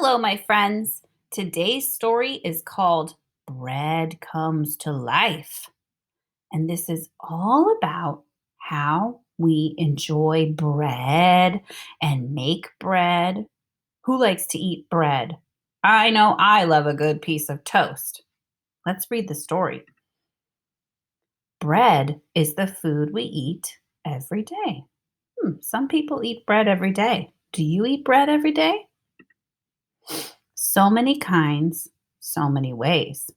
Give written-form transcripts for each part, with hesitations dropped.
Hello, my friends. Today's story is called Bread Comes to Life. And this is all about how we enjoy bread and make bread. Who likes to eat bread? I know I love a good piece of toast. Let's read the story. Bread is the food we eat every day. Some people eat bread every day. Do you eat bread every day? So many kinds, so many ways.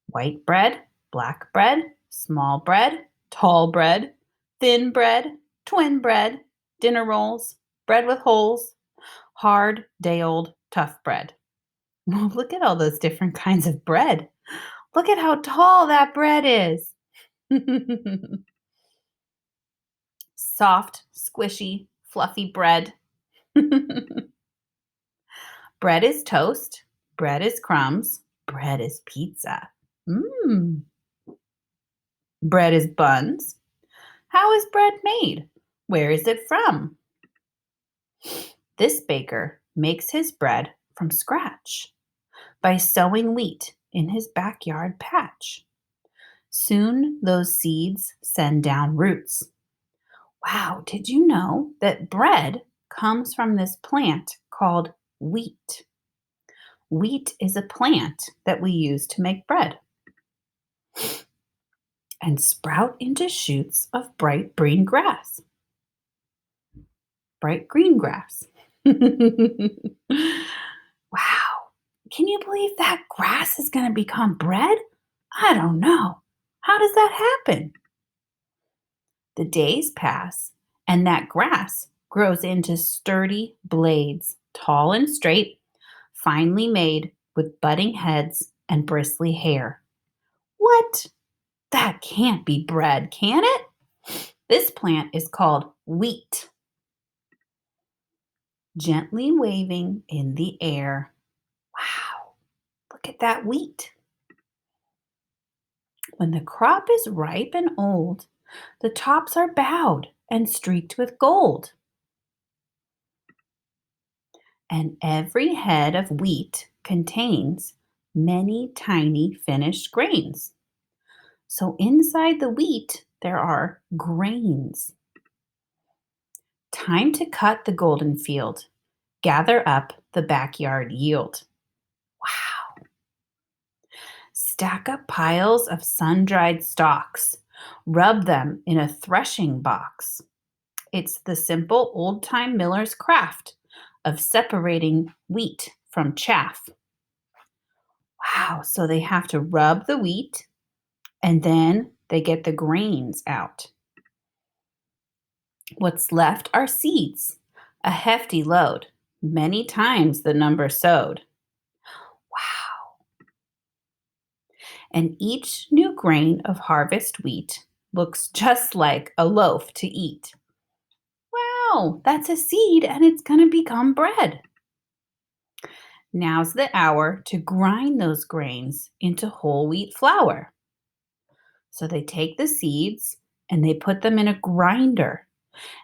White bread, black bread, small bread, tall bread, thin bread, twin bread, dinner rolls, bread with holes, hard, day old, tough bread. Well, look at all those different kinds of bread. Look at how tall that bread is. Soft, squishy, fluffy bread. Bread is toast. Bread is crumbs. Bread is pizza. Mmm. Bread is buns. How is bread made? Where is it from? This baker makes his bread from scratch by sowing wheat in his backyard patch. Soon those seeds send down roots. Wow, did you know that bread comes from this plant called wheat? Wheat is a plant that we use to make bread and sprout into shoots of bright green grass. Bright green grass. Wow. Can you believe that grass is going to become bread? I don't know. How does that happen? The days pass, and that grass grows into sturdy blades, tall and straight, finely made with budding heads and bristly hair. What? That can't be bread, can it? This plant is called wheat. Gently waving in the air. Wow, look at that wheat. When the crop is ripe and old, the tops are bowed and streaked with gold. And every head of wheat contains many tiny finished grains. So inside the wheat, there are grains. Time to cut the golden field, gather up the backyard yield. Wow. Stack up piles of sun-dried stalks. Rub them in a threshing box. It's the simple old-time miller's craft of separating wheat from chaff. Wow, so they have to rub the wheat and then they get the grains out. What's left are seeds, a hefty load, many times the number sowed. Wow. And each new grain of harvest wheat looks just like a loaf to eat. Wow, that's a seed and it's going to become bread. Now's the hour to grind those grains into whole wheat flour. So they take the seeds and they put them in a grinder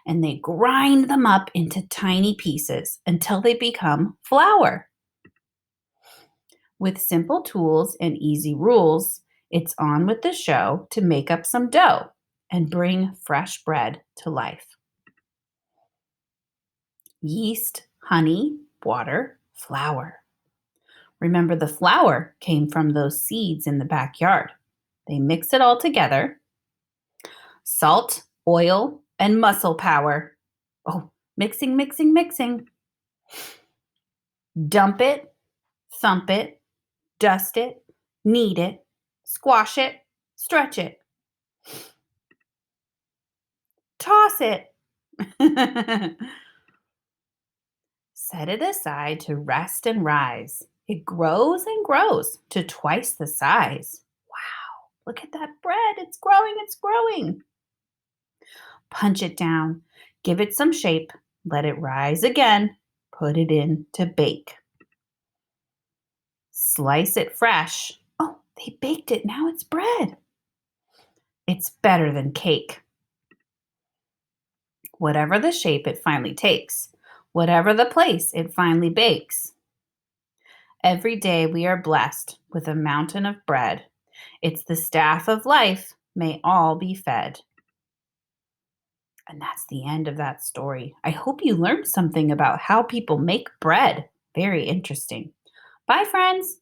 and they grind them up into tiny pieces until they become flour. With simple tools and easy rules, it's on with the show to make up some dough and bring fresh bread to life. Yeast, honey, water, flour. Remember, the flour came from those seeds in the backyard. They mix it all together. Salt, oil, and muscle power. Oh, mixing, mixing, mixing. Dump it, thump it, dust it, knead it, squash it, stretch it. Toss it. Set it aside to rest and rise. It grows and grows to twice the size. Wow, look at that bread. It's growing, it's growing. Punch it down, give it some shape, let it rise again, put it in to bake. Slice it fresh. Oh, they baked it, now it's bread. It's better than cake. Whatever the shape it finally takes, whatever the place it finally bakes. Every day we are blessed with a mountain of bread. It's the staff of life. May all be fed. And that's the end of that story. I hope you learned something about how people make bread. Very interesting. Bye, friends.